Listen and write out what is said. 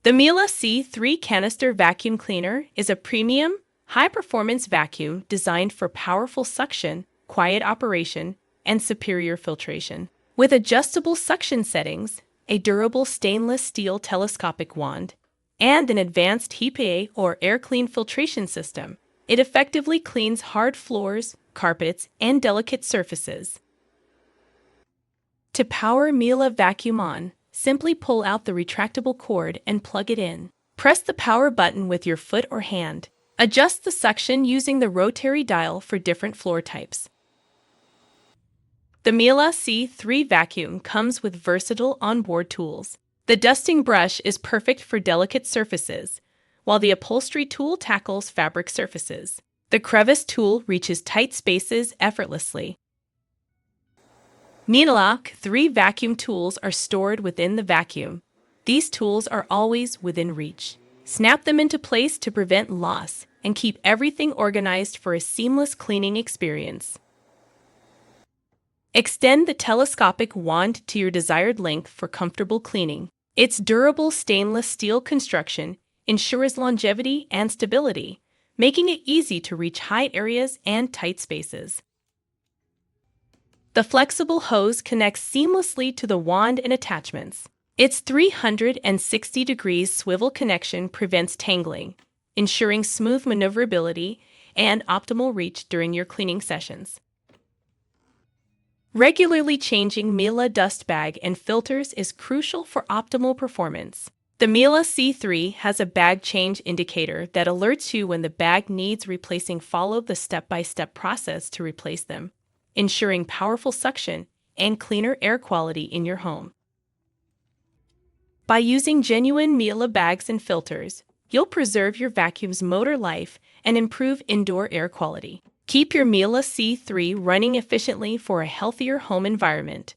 The Miele C3 Canister Vacuum Cleaner is a premium, high-performance vacuum designed for powerful suction, quiet operation, and superior filtration. With adjustable suction settings, a durable stainless steel telescopic wand, and an advanced HEPA or air clean filtration system, it effectively cleans hard floors, carpets, and delicate surfaces. To power Miele Vacuum on, simply pull out the retractable cord and plug it in. Press the power button with your foot or hand. Adjust the suction using the rotary dial for different floor types. The Miele C3 vacuum comes with versatile onboard tools. The dusting brush is perfect for delicate surfaces, while the upholstery tool tackles fabric surfaces. The crevice tool reaches tight spaces effortlessly. Miele 3 vacuum tools are stored within the vacuum. These tools are always within reach. Snap them into place to prevent loss and keep everything organized for a seamless cleaning experience. Extend the telescopic wand to your desired length for comfortable cleaning. Its durable stainless steel construction ensures longevity and stability, making it easy to reach high areas and tight spaces. The flexible hose connects seamlessly to the wand and attachments. Its 360-degree swivel connection prevents tangling, ensuring smooth maneuverability and optimal reach during your cleaning sessions. Regularly changing Miele dust bag and filters is crucial for optimal performance. The Miele C3 has a bag change indicator that alerts you when the bag needs replacing. Follow the step-by-step process to replace them, ensuring powerful suction and cleaner air quality in your home. By using genuine Miele bags and filters, you'll preserve your vacuum's motor life and improve indoor air quality. Keep your Miele C3 running efficiently for a healthier home environment.